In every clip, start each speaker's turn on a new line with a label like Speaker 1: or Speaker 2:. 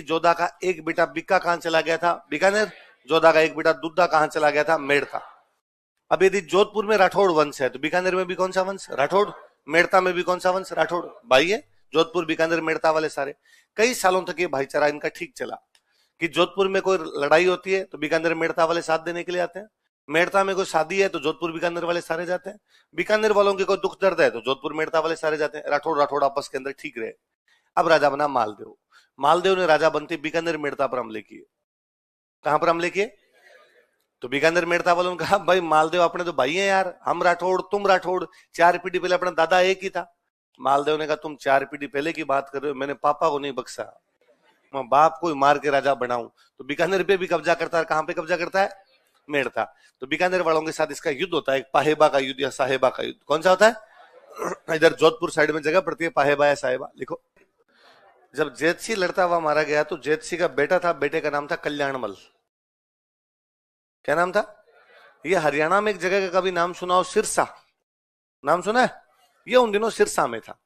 Speaker 1: जोधा का एक बेटा बिक्का कहां चला गया था? बीकानेर। जोधा का एक बेटा दुद्धा कहां चला गया था? मेड़ता। अब यदि जोधपुर में राठौड़ वंश है तो बीकानेर में भी कौन सा वंश? राठौड़। मेड़ता में भी कौन सा वंश? राठौड़। भाई है जोधपुर बीकानेर मेड़ता वाले सारे। कई सालों तक ये भाईचारा इनका ठीक चला कि जोधपुर में कोई लड़ाई होती है तो बीकानेर मेड़ता वाले साथ देने के लिए आते हैं, मेड़ता में कोई शादी है तो जोधपुर बीकानेर वाले सारे जाते हैं, बीकानेर वालों के कोई दुख दर्द है तो जोधपुर मेड़ता वाले सारे जाते हैं। राठौड़ राठौड़ आपस के अंदर ठीक रहे। अब राजा बना मालदेव। मालदेव ने राजा बनते बीकानेर मेड़ता पर हमले किए। कहां पर हमले किए? तो बीकानेर मेड़ता वालों ने कहा भाई मालदेव अपने तो भाई हैं यार, हम राठौड़ तुम राठौड़, 4 पीढ़ी पहले अपना दादा एक ही था। मालदेव ने कहा तुम 4 पीढ़ी पहले की बात कर रहे हो, मैंने पापा को नहीं बख्शा, मैं बाप को मार के राजा बनाऊं। तो बीकानेर पे भी कब्जा करता है। कहां पे कब्जा करता है? मेड़ता। तो बीकानेर वालों के साथ इसका युद्ध होता है, एक पाहेबा का युद्ध या साहेबा का युद्ध। कौन सा होता है? इधर जोधपुर साइड में जगह पड़ती है पाहेबा या साहेबा। लिखो, जब जेतसी लड़ता हुआ मारा गया तो जेतसी का बेटा था, बेटे का नाम था कल्याणमल। क्या नाम था? ये हरियाणा में एक जगह का कभी नाम सुना हो? सिरसा। नाम सुना है? ये उन दिनों सिरसा में था।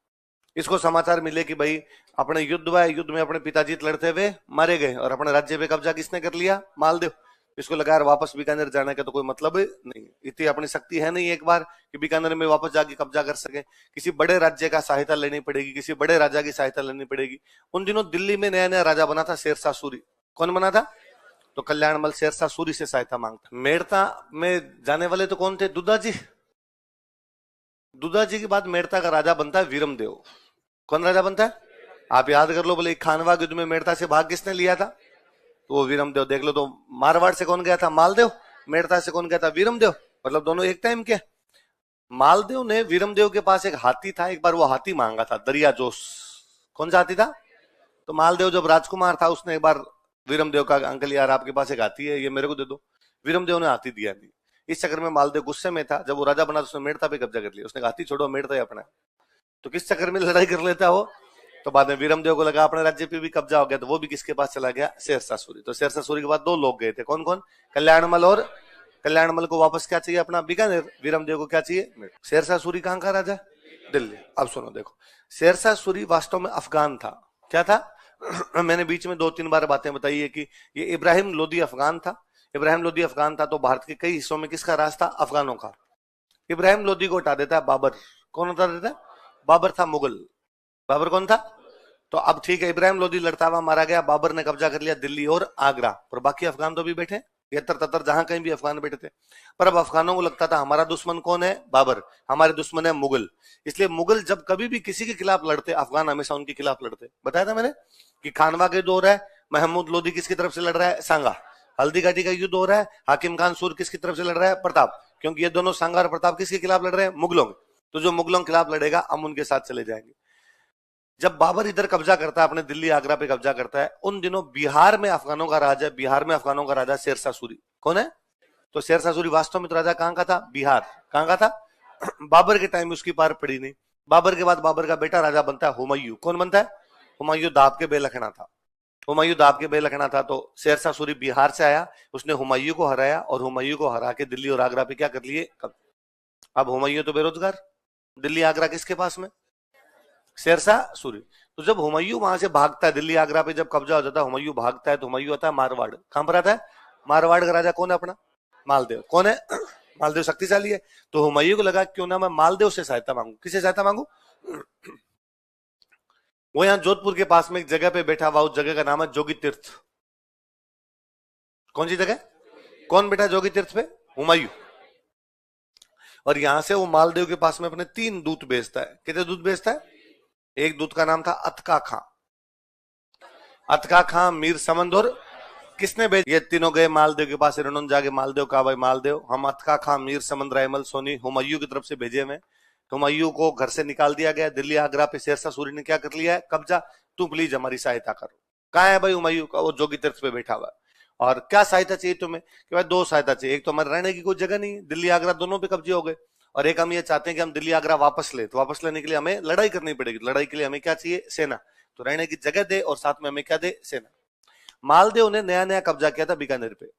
Speaker 1: इसको समाचार मिले कि भाई अपने युद्ध हुआ, युद्ध में अपने पिताजी लड़ते हुए मारे गए और अपने राज्य पे कब्जा किसने कर लिया? मालदेव। इसको लगा यार वापस बीकानेर जाने का तो कोई मतलब नहीं, इतनी अपनी शक्ति है नहीं एक बार कि बीकानेर में वापस जाके कब्जा कर सके। किसी बड़े राज्य का सहायता लेनी पड़ेगी, किसी बड़े राजा की सहायता लेनी पड़ेगी। उन दिनों दिल्ली में नया नया राजा बना था शेरशाह सूरी। कौन बना था? तो कल्याणमल शेरशाह सूरी से सहायता मांगता। मेड़ता में जाने वाले तो कौन थे? दुद्धा जी। दुद्धा जी के बाद मेड़ता का राजा बनता है वीरमदेव। कौन राजा बनता है? आप याद कर लो, बोले खानवा युद्ध में मेड़ता से भाग किसने लिया था? तो वो वीरमदेव। देख लो, तो मारवाड़ से कौन गया था? मालदेव। मेड़ता से कौन गया था? वीरमदेव। मतलब दोनों एक टाइम के। मालदेव ने वीरमदेव के पास एक हाथी था, एक बार वो हाथी मांगा था, दरिया जोश। कौन सा हाथी था? तो मालदेव जब राजकुमार था उसने एक बार वीरमदेव का, अंकल यार आपके पास एक हाथी है, ये मेरे को दे दो। वीरमदेव ने हाथी दिया नहीं। इस चक्कर में मालदेव गुस्से में था। जब वो राजा बना तो उसने मेड़ता पे कब्जा कर लिया। उसने हाथी छोड़ो, मेड़ता ही अपना। तो किस चक्कर में लड़ाई कर लेता हो? तो बाद में वीरमदेव को लगा अपने राज्य पे भी कब्जा हो गया, तो वो भी किसके पास चला गया? शेरशाह सूरी। तो शेरशाह सूरी के बाद 2 लोग गए थे। कौन कौन? कल्याणमल। और कल्याणमल को वापस क्या चाहिए? अपना बीकानेर। वीरमदेव को क्या चाहिए? शेरशाह सूरी कहां का राजा? दिल्ली। अब सुनो, देखो, शेरशाह सूरी वास्तव में अफगान था। क्या था? मैंने बीच में 2-3 बार बातें बताई है कि ये इब्राहिम लोदी अफगान था। इब्राहिम लोदी अफगान था तो भारत के कई हिस्सों में किसका राज था? अफगानों का। इब्राहिम लोदी को हटा देता है बाबर। कौन हटा देता है? बाबर था मुगल। बाबर कौन था? तो अब ठीक है, इब्राहिम लोदी लड़ता हुआ मारा गया, बाबर ने कब्जा कर लिया दिल्ली और आगरा, और बाकी अफगान तो भी बैठे, यतर ततर जहां कहीं भी अफगान बैठे थे। पर अब अफगानों को लगता था हमारा दुश्मन कौन है? बाबर। हमारे दुश्मन है मुगल। इसलिए मुगल जब कभी भी किसी के खिलाफ लड़ते, अफगान हमेशा उनके खिलाफ लड़ते। बताया था मैंने कि खानवा के दौर है, महमूद लोदी किसकी तरफ से लड़ रहा है? सांगा। हल्दी घाटी का युद्ध हो रहा है, हाकिम खान सूर किसकी तरफ से लड़ रहा है? प्रताप। क्योंकि ये दोनों सांगा और प्रताप किसके खिलाफ लड़ रहे हैं? मुगलों। तो जो मुगलों के खिलाफ लड़ेगा हम उनके साथ चले जाएंगे। जब बाबर इधर कब्जा करता है, अपने दिल्ली आगरा पे कब्जा करता है, उन दिनों बिहार में अफगानों का राजा, बिहार में अफगानों का राजा शेरशाह सूरी। कौन है? तो शेरशाह सूरी वास्तव में तो राजा कहां का था? बिहार। कहां का था? बाबर के टाइम में उसकी पार पड़ी नहीं। बाबर के बाद बाबर का बेटा राजा बनता है हुमायूं। कौन बनता है? हुमायूं दाब के बेलखना था। हुमायूं दाब के बेलखना था। तो शेरशाह सूरी बिहार से आया, उसने हुमायूं को हराया और हुमायूं को हरा के दिल्ली और आगरा पे क्या कर लिए? अब हुमायूं तो बेरोजगार, दिल्ली आगरा किसके पास में? शेरशाह सूरी। तो जब हुमायूं वहां से भागता है, दिल्ली आगरा पे जब कब्जा हो जाता है, हुमायूं भागता है, तो हुमायूं आता है मारवाड़। कहां पर आता है? मारवाड़ का राजा कौन है? अपना मालदेव। कौन है? मालदेव शक्तिशाली है। तो हुमायूं को लगा क्यों ना मैं मालदेव से सहायता मांगू। किसे सहायता मांगू? वो यहां जोधपुर के पास में एक जगह पे बैठा हुआ, उस जगह का नाम है जोगी तीर्थ। कौन सी जगह? कौन बैठा जोगी तीर्थ पे? हुमायूं। और यहां से वो मालदेव के पास में अपने 3 दूत भेजता है। कितने दूत भेजता है? एक दूत का नाम था अतका खां। अतका खां, मीर समंद और किसने भेज? ये तीनों गए मालदेव के पास। इन्होंने जाके मालदेव कहा भाई मालदेव, हम अतका खां, मीर समंद, रायमल सोनी हुमायूं की तरफ से भेजे हुए। हुमायूं को घर से निकाल दिया गया। दिल्ली आगरा पे शेरशाह सूरी ने क्या कर लिया है? कब्जा। तू प्लीज हमारी सहायता करो। कहा है भाई हुमायूं का? वो जोगी तीर्थ पे बैठा हुआ। और क्या सहायता चाहिए तुम्हें? कि भाई 2 सहायता चाहिए। एक तो हमारे रहने की कोई जगह नहीं, दिल्ली आगरा दोनों पे कब्जे हो गए, और एक हम ये चाहते हैं कि हम दिल्ली आगरा वापस ले। तो वापस लेने के लिए हमें लड़ाई करनी पड़ेगी। लड़ाई के लिए हमें क्या चाहिए? सेना। तो रहने की जगह दे और साथ में हमें क्या दे? सेना। मालदेव ने नया नया कब्जा किया था बीकानेर पे।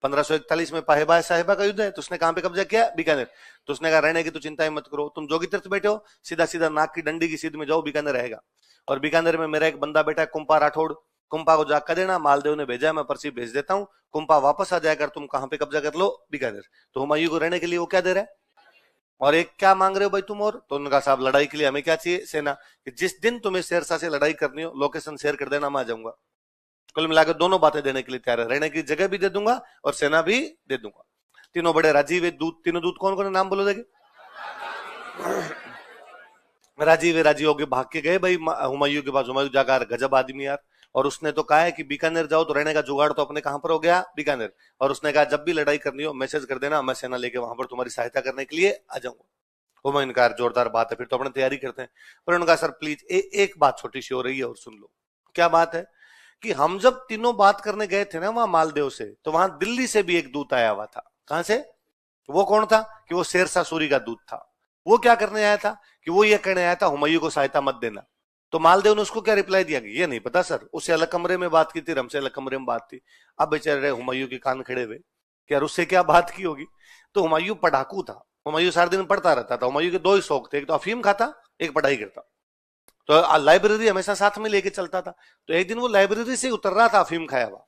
Speaker 1: 1541 में पाहेबा साहेबा का युद्ध है, तो उसने कहां पे कब्जा किया? बीकानेर। तो उसने कहा रहने की तो चिंता ही मत करो, तुम जोगी तीर्थ बैठे हो, सीधा सीधा नाक की डंडी की सीध में जाओ, बीकानेर रहेगा। और बीकानेर में मेरा एक बंदा बैठा है कुंपा राठौड़, कुंपा को जाकर देना, मालदेव ने भेजा, मैं पर्ची भेज देता हूँ, कुंपा वापस आ जाएगा, तुम कहाँ पे कब्जा कर लो, बीकानेर। तो हुमायूं को रहने के लिए वो क्या दे रहा है, और एक क्या मांग रहे हो भाई तुम, और तो उनका साहब लड़ाई के लिए हमें क्या चाहिए, सेना, कि जिस दिन तुम्हें शेरशाह से लड़ाई करनी हो लोकेशन शेयर कर देना, मैं आ जाऊंगा। कुल मिलाकर दोनों बातें देने के लिए तैयार है, रहने की जगह भी दे दूंगा और सेना भी दे दूंगा। तीनों बड़े राजीव है दूत, तीनों दूत कौन कौन नाम बोलो देखे, राजीव राजी होके भाग के गए भाई हुमायूं के पास। हुमायूं जाकर, गजब आदमी यार, और उसने तो कहा है कि बीकानेर जाओ तो रहने का जुगाड़ तो अपने कहां पर हो गया, बीकानेर। और उसने कहा जब भी लड़ाई करनी हो मैसेज कर देना, मैं सेना लेके वहां पर तुम्हारी सहायता करने के लिए आ जाऊंगा। हुमायूं ने कहा जोरदार बात है, फिर तो अपने तैयारी करते हैं। पर उन्होंने कहा सर प्लीज एक बात छोटी सी हो रही है और सुन लो। क्या बात है, कि हम जब तीनों बात करने गए थे ना वहां मालदेव से, तो वहां दिल्ली से भी एक दूत आया हुआ था। कहां से, वो कौन था, कि वो शेरशाह सूरी का दूत था। वो क्या करने आया था, कि वो ये कहने आया था हुमायूं को सहायता मत देना। तो मालदेव ने उसको क्या रिप्लाई दिया, कि ये नहीं पता सर, उससे अलग कमरे में बात की थी, हमसे अलग कमरे में बात थी। अब बेचारे हुमायूं के कान खड़े हुए कि यार उससे क्या बात की होगी। तो हुमायूं पढ़ाकू था, हुमायूं सारा दिन पढ़ता रहता था। हुमायूं के दो ही शौक थे, एक तो अफीम खाता, एक पढ़ाई करता। तो लाइब्रेरी हमेशा साथ में लेके चलता था। तो एक दिन वो लाइब्रेरी से उतर रहा था अफीम खाया हुआ,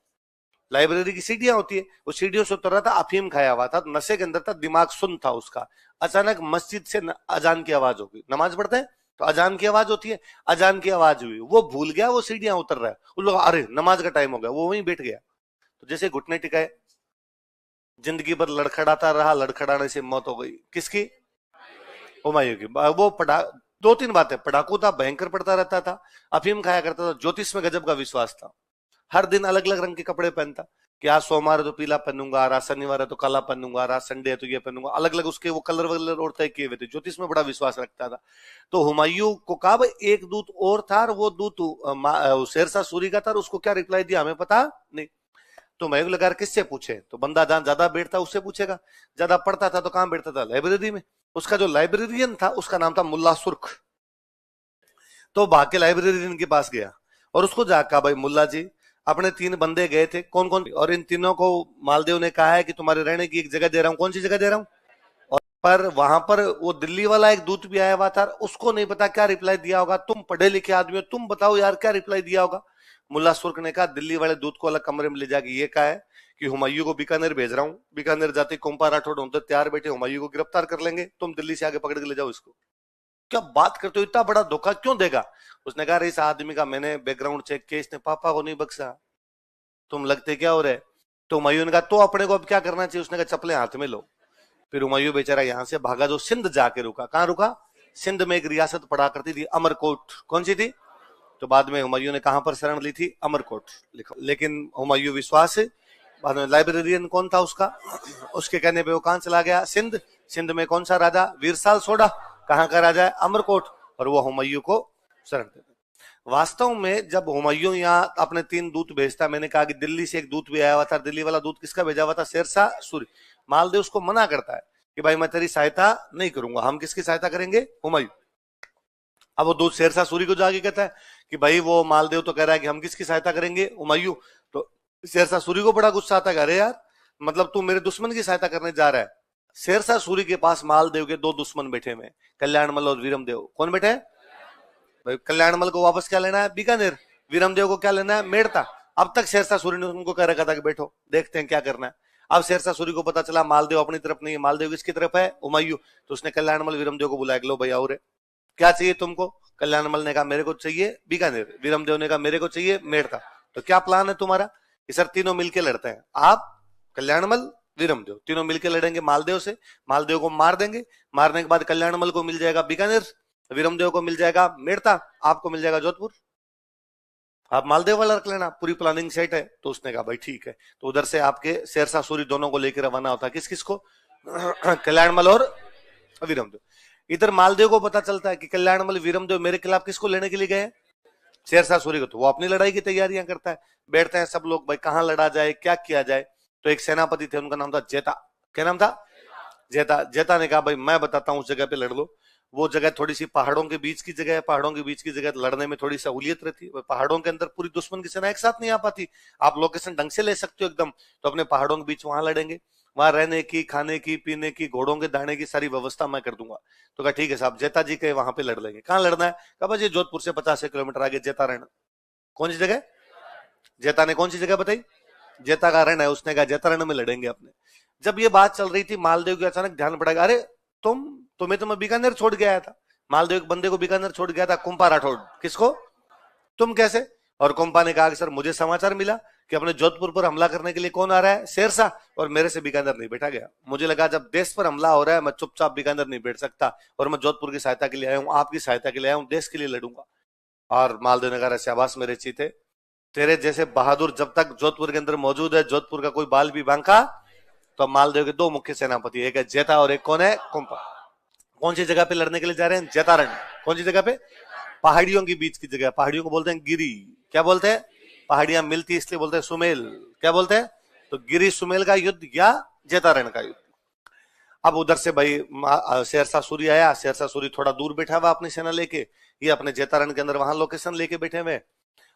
Speaker 1: लाइब्रेरी की सीढ़ियां होती है, वो सीढ़ियों से उतर रहा था, अफीम खाया हुआ था, नशे के अंदर था, दिमाग सुन था उसका। अचानक मस्जिद से अजान की आवाज होगी, नमाज पढ़ते हैं तो अजान की आवाज होती है, अजान की आवाज हुई, वो भूल गया वो सीढ़ियां उतर रहा है, उन लोग अरे नमाज का टाइम हो गया, वो वहीं बैठ गया। तो जैसे घुटने टिकाए, जिंदगी भर लड़खड़ाता रहा, लड़खड़ाने से मौत हो गई, किसकी, हुमायूं की। वो पढ़ा, दो तीन बातें, पढ़ाकू था, भयंकर पढ़ता रहता था, अफीम खाया करता था, ज्योतिष में गजब का विश्वास था, हर दिन अलग अलग रंग के कपड़े पहनता, कि आज सोमवार है तो पीला पहनूंगा, आज शनिवार है तो काला पहनूंगा, आज संडे है तो ये पहनूंगा, अलग अलग उसके वो कलर वगैरह और तय किए हुए थे, ज्योतिष में बड़ा विश्वास रखता था। तो हुमायूं को कहा भाई एक दूत और था, और वो दूत शेरशाह सूरी का था, उसको क्या रिप्लाई दिया हमें पता नहीं। तो हुमायूं लगा किससे पूछे, तो बंदा जहां ज्यादा बैठता उससे पूछेगा, ज्यादा पढ़ता था तो कहां बैठता था, लाइब्रेरी में। उसका जो लाइब्रेरियन था उसका नाम था मुल्ला सुर्ख। तो भाग के लाइब्रेरियन के पास गया और उसको जाकर कहा भाई मुल्ला जी, अपने तीन बंदे गए थे, कौन कौन, और इन तीनों को मालदेव ने कहा है कि तुम्हारे रहने की एक जगह दे रहा हूं, कौन सी जगह दे रहा हूं। और पर वहां पर वो दिल्ली वाला एक दूत भी आया हुआ था, उसको नहीं पता क्या रिप्लाई दिया होगा, तुम पढ़े लिखे आदमी हो, तुम बताओ यार क्या रिप्लाई दिया होगा। मुल्ला सुर्ख ने कहा दिल्ली वाले दूत को अलग कमरे में ले जाके ये कहा है कि हुमायूं को बीकानेर भेज रहा हूं, बीकानेर जाते कुंपा राठौड़ होते तैयार बैठे, हुमायूं को गिरफ्तार कर लेंगे, तुम दिल्ली से आगे पकड़ के ले जाओ इसको। क्या बात करते हो, इतना बड़ा धोखा क्यों देगा। उसने कहा इस आदमी का मैंने बैकग्राउंड चेक किया, इसने पापा को नहीं बख्शा, तुम लगते क्या हो रहे। तो हुमायूं ने कहा तो अपने को अब क्या करना चाहिए, उसने कहा चप्पलें हाथ में लो। फिर हुमायूं बेचारा यहां से भागा, जो सिंध जाके रुका, कहां रुका, सिंध में एक रियासत पड़ा करती थी अमरकोट, कौन सी थी। तो बाद में हुमायूं ने कहां पर शरण ली थी, अमरकोट लिखा। लेकिन हुमायूं विश्वास है, बाद में लाइब्रेरियन कौन था उसका, उसके कहने पे वो कहां चला गया, सिंध। सिंध में कौन सा राजा, वीरसाल सोडा, कहां का राजा है, अमरकोट, और वो हुमायूं को शरण देता। वास्तव में जब हुमायूं यहाँ अपने तीन दूत भेजता, मैंने कहा कि दिल्ली से एक दूत भी आया हुआ था, दिल्ली वाला दूत किसका भेजा हुआ था, शेरशाह सूरी। मालदेव उसको मना करता है कि भाई मैं तेरी सहायता नहीं करूंगा, हम किसकी सहायता करेंगे, हुमायूं। अब वो दूत शेरशाह सूरी को जाके कहता है कि भाई वो मालदेव तो कह रहा है कि हम किसकी सहायता करेंगे, हुमायूं। तो शेरशाह सूरी को बड़ा गुस्सा आता है, अरे यार मतलब तू मेरे दुश्मन की सहायता करने जा रहा है। शेरशाह सूरी के पास मालदेव के दो दुश्मन बैठे हुए, कल्याणमल और वीरमदेव। कौन बैठे हैं भाई, कल्याणमल को वापस क्या लेना है, बीकानेर, वीरमदेव को क्या लेना है, मेड़ता। अब तक शेरशाह सूरी ने उनको कह रखा था कि बैठो देखते हैं क्या करना है। अब शेरशाह सूरी को पता चला मालदेव अपनी तरफ नहीं है, मालदेव किसकी तरफ है, हुमायूं। तो उसने कल्याणमल वीरमदेव को बुलाया, लो भाई आओ रे, क्या चाहिए तुमको। कल्याणमल ने कहा मेरे को चाहिए बीकानेर, वीरमदेव ने कहा मेरे को चाहिए मेड़ता। तो क्या प्लान है तुम्हारा, कि सर तीनों मिलकर लड़ते हैं, आप कल्याणमल वीरमदेव तीनों मिलकर लड़ेंगे मालदेव से, मालदेव को मार देंगे, मारने के बाद कल्याणमल को मिल जाएगा बीकानेर, वीरमदेव को मिल जाएगा मेड़ता, आपको मिल जाएगा जोधपुर, आप मालदेव वाला रख लेना, पूरी प्लानिंग सेट है। तो उसने कहा भाई ठीक है। तो उधर से आपके शेरशाह सूरी दोनों को लेकर रवाना होता है, किस किस को, कल्याणमल और वीरमदेव। इधर मालदेव को पता चलता है कि कल्याणमल वीरमदेव मेरे खिलाफ किसको लेने के लिए गए, शेरशाह सूरी को। तो वो अपनी लड़ाई की तैयारियां करता है, बैठते हैं सब लोग, भाई कहां लड़ा जाए, क्या किया जाए। तो एक सेनापति थे, उनका नाम था जेता, क्या नाम था, जेता। जेता ने कहा भाई मैं बताता हूँ उस जगह पे लड़ लो। वो जगह थोड़ी सी पहाड़ों के बीच की जगह है, पहाड़ों के बीच की जगह लड़ने में थोड़ी सहूलियत रहती है, पहाड़ों के अंदर पूरी दुश्मन की सेना एक साथ नहीं आ पाती, आप लोकेशन ढंग से ले सकते हो एकदम। तो अपने पहाड़ों के बीच वहां लड़ेंगे, वहां रहने की, खाने की, पीने की, घोड़ों के दाने की सारी व्यवस्था मैं कर दूंगा। तो कहा ठीक है साहब, जेता जी के वहां पे लड़ लेंगे। कहाँ लड़ना है, कहा भाई जोधपुर से 50 किलोमीटर आगे जेतारण। कौन सी जगह, जेता ने कौन सी जगह बताई? जेता का रण है, उसने कहा जेता रण में लड़ेंगे अपने। जब ये बात चल रही थी, मालदेव को अचानक ध्यान पड़ा, अरे तुम्हें तो मैं बीकानेर छोड़ के आया था। मालदेव एक बंदे को बीकानेर छोड़ गया था, कुंपा राठौड़। किसको? तुम कैसे? और कुंपा ने कहा कि सर मुझे समाचार मिला कि अपने जोधपुर पर हमला करने के लिए कौन आ रहा है? शेरशाह, और मेरे से बीकानेर नहीं बैठा गया। मुझे लगा जब देश पर हमला हो रहा है, मैं चुपचाप बीकानेर नहीं बैठ सकता, और मैं जोधपुर की सहायता के लिए आया हूं, आपकी सहायता के लिए आया हूं, देश के लिए लड़ूंगा। और मालदेव ने कहा शाबाश मेरे चीते, तेरे जैसे बहादुर जब तक जोधपुर के अंदर मौजूद है, जोधपुर का कोई बाल भी बांका। तो मालदेव के दो मुख्य सेनापति, एक है जेता और एक कौन है? कुंपा। कौन सी जगह पे लड़ने के लिए जा रहे हैं? जेतारण। कौन सी जगह पे? पहाड़ियों के बीच की जगह। पहाड़ियों को बोलते हैं गिरी। क्या बोलते हैं? पहाड़ियां मिलती इसलिए बोलते हैं सुमेल। क्या बोलते हैं? तो गिरी सुमेल का युद्ध या जेतारण का युद्ध। अब उधर से भाई शेरशाह सूरी आया। शेरशाह सूरी थोड़ा दूर बैठा हुआ अपनी सेना लेके, ये अपने जेतारण के अंदर वहां लोकेशन लेके बैठे हुए।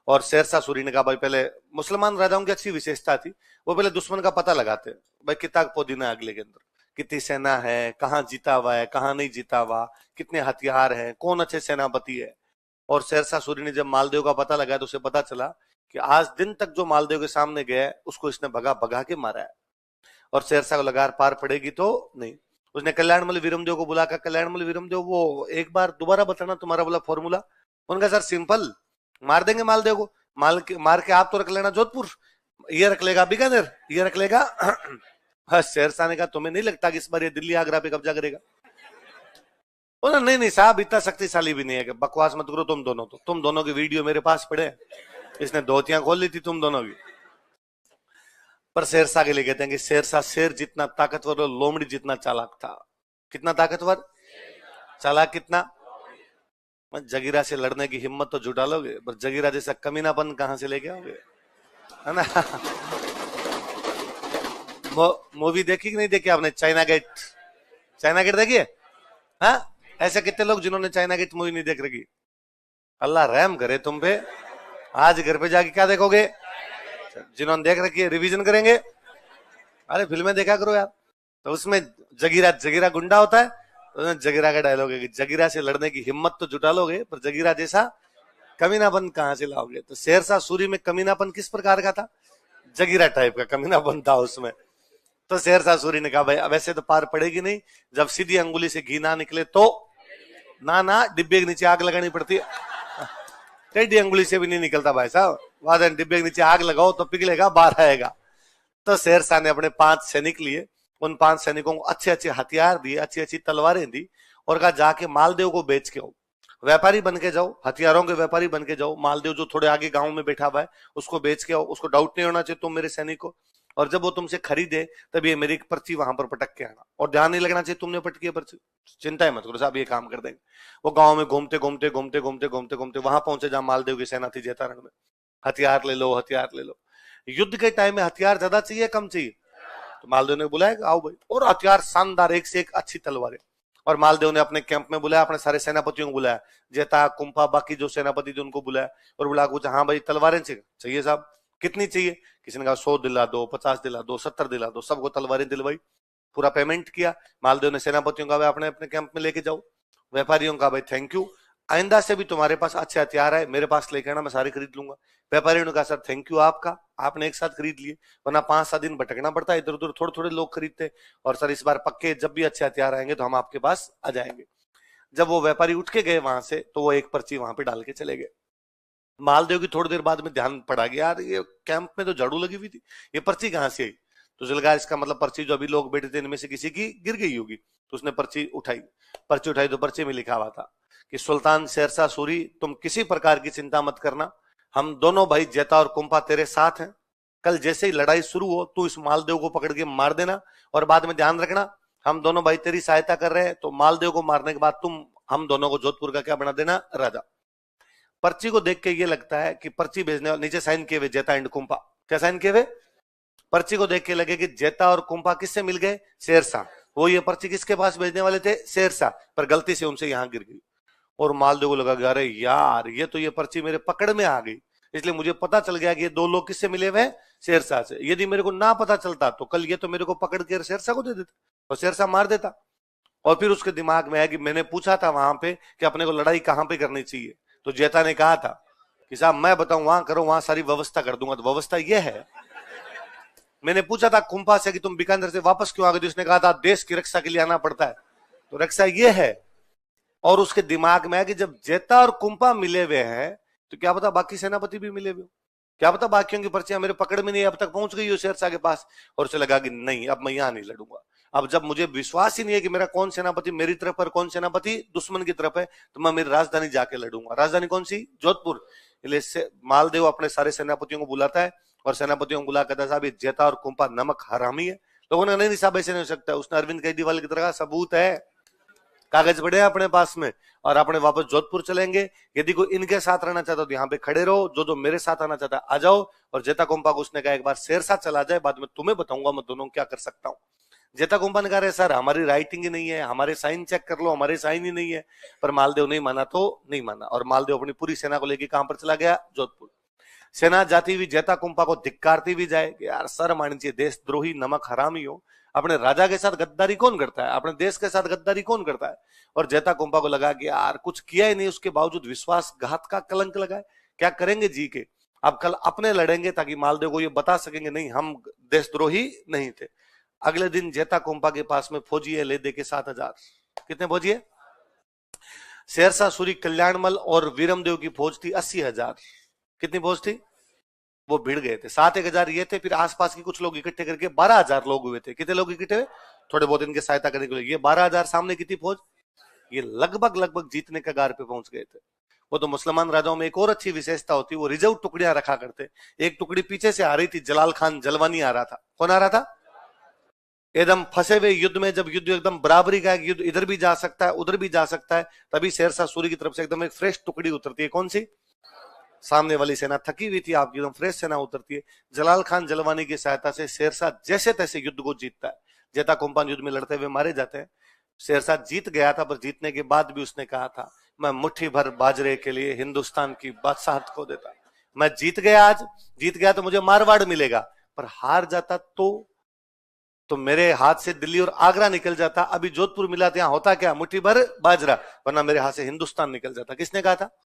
Speaker 1: और शेरशाह सूरी ने कहा भाई, पहले मुसलमान राजाओं की अच्छी विशेषता थी, वो पहले दुश्मन का पता लगाते भाई, कितना पोदीना अगले के अंदर, कितनी सेना है, कहाँ जीता हुआ है, कहाँ नहीं जीता हुआ, कितने हथियार हैं, कौन अच्छे सेनापति है। और शेरशाह सूरी ने जब मालदेव का पता लगाया तो उसे पता चला कि आज दिन तक जो मालदेव के सामने गया उसको इसने भगा भगा के मारा है, और शेरशाह को लगार पार पड़ेगी तो नहीं। उसने कल्याणमल वीरमदेव को बुलाकर, कल्याणमल वीरमदेव वो एक बार दोबारा बताना तुम्हारा बोला फॉर्मूला। उनका सर सिंपल, मार देंगे मालदेव को, मार के आप तो रख लेना जोधपुर, ये रख लेगा बीकानेर, ये रख लेगा बस। शेरशाह ने कहा तुम्हें नहीं लगता कि इस बार ये दिल्ली आगरा पे कब्जा करेगा? नहीं नहीं साहब, इतना शक्तिशाली भी नहीं है। कि बकवास मत करो तुम दोनों, तो तुम दोनों की वीडियो मेरे पास पड़े, इसने धोतियां खोल ली थी तुम दोनों की। पर शेरशाह के लिए कहते हैं कि शेरशाह शेर जितना ताकतवर और लोमड़ी जितना चालाक था। कितना ताकतवर? चालाक कितना? जगीरा से लड़ने की हिम्मत तो जुटा लोगे, पर जगीरा जैसा कमीनापन कहां से लेके आओगे, है ना? मूवी देखी कि नहीं देखी आपने? China gate. चाइना गेट देखिए? हाँ, ऐसे कितने लोग जिन्होंने चाइना गेट मूवी नहीं देख रखी? अल्लाह रहम करे तुम पे। आज घर पे जाके क्या देखोगे? जिन्होंने देख रखी है रिवीजन करेंगे। अरे फिल्में देखा करो यार। तो उसमें जगीरा, जगीरा गुंडा होता है, तो जगीरा का डायलॉग है कि जगीरा से लड़ने की हिम्मत तो जुटा लोगे, पर जगीरा जैसा कमीनापन कहां से लाओगे? तो शेरशाह सूरी में कमीनापन किस प्रकार का था? जगीरा टाइप का कमीनापन था उसमें। तो शेरशाह सूरी ने कहा भाई अब ऐसे तो पार पड़ेगी नहीं, जब सीधी अंगुली से घी ना निकले तो ना डिब्बे के नीचे आग लगानी पड़ती है। टेढ़ी अंगुली से भी नहीं निकलता भाई साहब, वादन डिब्बे के नीचे आग लगाओ तो पिघलेगा, बाहर आएगा। तो शेरशाह ने अपने 5 सैनिक लिए, उन 5 सैनिकों को अच्छे अच्छे हथियार दिए, अच्छी अच्छी तलवारें दी, और कहा जाके मालदेव को बेच के आओ, व्यापारी बन के जाओ, हथियारों के व्यापारी बन के जाओ। मालदेव जो थोड़े आगे गांव में बैठा हुआ है उसको बेच के आओ, उसको डाउट नहीं होना चाहिए तुम मेरे सैनिक को, और जब वो तुमसे खरीदे तब ये मेरी पर्ची वहां पर पटक के आना, और ध्यान नहीं लगना चाहिए तुमने पटकी है पर्ची, चिंता मत करो साहब, ये काम कर देंगे। वो गांव में घूमते घूमते घूमते घूमते घूमते घूमते वहां पहुंचे जहां मालदेव की सेना थी जेतारण में। हथियार ले लो, हथियार ले लो। युद्ध के टाइम में हथियार ज्यादा चाहिए कम चाहिए? तो मालदेव ने बुलाया आओ भाई, और हथियार शानदार, एक से एक अच्छी तलवारें। और मालदेव ने अपने कैंप में बुलाया, अपने सारे सेनापतियों को बुलाया, जेता, कुंफा, बाकी जो सेनापति थे उनको बुलाया, और बुला पूछा हाँ भाई तलवारें चाहिए साहब, कितनी चाहिए? किसी ने कहा 100 दिला दो, 50 दिला दो, 70 दिला दो, सबको तलवारें दिलवाई, पूरा पेमेंट किया। मालदेव ने सेनापतियों का अपने अपने कैंप में लेके जाओ, व्यापारियों का भाई थैंक यू, आइंदा से भी तुम्हारे पास अच्छे हथियार है मेरे पास लेके आना, मैं सारे खरीद लूंगा। व्यापारियों ने कहा सर थैंक यू आपका, आपने एक साथ खरीद लिए, वरना 5-7 दिन भटकना पड़ता है, इधर उधर थोड़े थोड़े लोग खरीदते, और सर इस बार पक्के जब भी अच्छे हथियार आएंगे तो हम आपके पास आ जाएंगे। जब वो व्यापारी उठ के गए वहां से, तो वो एक पर्ची वहां पे डाल के चले गए। मालदेव की थोड़ी देर बाद में ध्यान पड़ा कि यार ये कैंप में तो झाड़ू लगी हुई थी, ये पर्ची कहां से आई? तो उसने कहा इसका मतलब पर्ची जो अभी लोग बैठे थे इनमें से किसी की गिर गई होगी। तो उसने पर्ची उठाई तो पर्ची में लिखा हुआ था कि सुल्तान शेरशाह सूरी तुम किसी प्रकार की चिंता मत करना, हम दोनों भाई जेता और कुंपा तेरे साथ हैं, कल जैसे ही लड़ाई शुरू हो तू इस मालदेव को पकड़ के मार देना, और बाद में ध्यान रखना हम दोनों भाई तेरी सहायता कर रहे हैं, तो मालदेव को मारने के बाद तुम हम दोनों को जोधपुर का क्या बना देना? राजा। पर्ची को देख के ये लगता है कि पर्ची भेजने वाले नीचे साइन किए हुए जेता एंड कुंपा, क्या साइन किए हुए? पर्ची को देख के लगे कि जेता और कुंपा किससे मिल गए? शेरशाह। वो ये पर्ची किसके पास भेजने वाले थे? शेरशाह, पर गलती से उनसे यहां गिर गई। और मालदेव को लगा अरे यार ये पर्ची मेरे पकड़ में आ गई, इसलिए मुझे पता चल गया कि ये 2 लोग किससे मिले हुए? शेरशाह से। यदि मेरे को ना पता चलता तो कल ये तो मेरे को पकड़ के शेरशाह को दे देता और शेरशाह मार देता। और फिर उसके दिमाग में है कि मैंने पूछा था वहां पे कि अपने को लड़ाई कहां पे करनी चाहिए, तो जेता ने कहा था कि साहब मैं बताऊं वहां करो, वहां सारी व्यवस्था कर दूंगा। तो व्यवस्था यह है, मैंने पूछा था कुंपा से कि तुम बीकानेर से वापस क्यों आ गए, तो उसने कहा था देश की रक्षा के लिए आना पड़ता है। तो रक्षा ये है। और उसके दिमाग में है कि जब जेता और कुंपा मिले हुए हैं तो क्या पता बाकी सेनापति भी मिले हुए हो, क्या पता बाकियों की पर्चियां मेरे पकड़ में नहीं अब तक पहुंच गई हो शेरशाह के पास। और उसे लगा कि नहीं, अब मैं यहां नहीं लड़ूंगा। अब जब मुझे विश्वास ही नहीं है कि मेरा कौन सेनापति मेरी तरफ और कौन सेनापति दुश्मन की तरफ है, तो मैं मेरी राजधानी जाके लड़ूंगा। राजधानी कौन सी? जोधपुर। इसलिए मालदेव अपने सारे सेनापतियों को बुलाता है और सेनापतियों को बुला कहता साहब ये जेता और कुंपा नमक हरामी है। लोगों ने नहीं साहब ऐसे नहीं हो सकता। उसने अरविंद केजरीवाल की तरह सबूत है, कागज पड़े हैं अपने पास में, और अपने वापस जोधपुर चलेंगे। यदि कोई इनके साथ रहना चाहता तो यहाँ पे खड़े रहो, जो जो मेरे साथ आना चाहता है आ जाओ। और जेता कुंपा को उसने कहा एक बार शेरशाह चला जाए, बाद में तुम्हें बताऊंगा मैं दोनों क्या कर सकता हूँ। जेता कुंपा ने कहा सर हमारी राइटिंग ही नहीं है, हमारे साइन चेक कर लो, हमारे साइन ही नहीं है। पर मालदेव नहीं माना तो नहीं माना, और मालदेव अपनी पूरी सेना को लेकर कहां पर चला गया? जोधपुर। सेना जाती हुई जेता कुंपा को धिक्कारती भी जाए कि यार सर माननी चाहिए, देशद्रोही नमक हरामी हो, अपने राजा के साथ गद्दारी कौन करता है, अपने देश के साथ गद्दारी कौन करता है। और जेता कुंपा को लगा कि यार कुछ किया ही नहीं, उसके बावजूद विश्वासघात का कलंक लगाए, क्या करेंगे जी के। अब कल अपने लड़ेंगे ताकि मालदेव को ये बता सकेंगे नहीं हम देशद्रोही नहीं थे। अगले दिन जेता कुंपा के पास में फौजी है ले दे के 7,000। कितने फौजी है? शेरशाह सूरी, कल्याणमल और वीरमदेव की फौज थी 80,000। कितनी फौज थी? वो भिड़ गए थे। 7,000 ये थे, फिर आसपास के कुछ लोग इकट्ठे करके 12,000 लोग हुए थे। कितने लोग इकट्ठे हुए? थोड़े बहुत इनके सहायता करने के लिए। ये 12,000 सामने कितनी फौज? ये लगभग लगभग जीतने के कगार पे पहुंच गए थे। वो तो मुसलमान राजाओं में एक और अच्छी विशेषता होती, वो रिजर्व टुकड़ियां रखा करते। एक टुकड़ी पीछे से आ रही थी, जलाल खान जलवानी आ रहा था। कौन आ रहा था? एकदम फंसे हुए युद्ध में, जब युद्ध एकदम बराबरी का युद्ध, इधर भी जा सकता है उधर भी जा सकता है, तभी शेरशाह सूरी की तरफ से एकदम एक फ्रेश टुकड़ी उतरती है। कौन सी? सामने वाली सेना थकी हुई थी, आपकी एकदम फ्रेश सेना उतरती है। जलाल खान जलवानी की सहायता से शेरशाह जैसे तैसे युद्ध को जीतता है। जेता कुंपा युद्ध में लड़ते हुए मारे जाते हैं। शेरशाह जीत गया था, पर जीतने के बाद भी उसने कहा था मैं मुट्ठी भर बाजरे के लिए हिंदुस्तान की बादशाहत खो देता। मैं जीत गया, आज जीत गया तो मुझे मारवाड़ मिलेगा, पर हार जाता तो मेरे हाथ से दिल्ली और आगरा निकल जाता। अभी जोधपुर मिला था, यहां होता क्या? मुट्ठी भर बाजरा, वरना मेरे हाथ से हिंदुस्तान निकल जाता। किसने कहा था?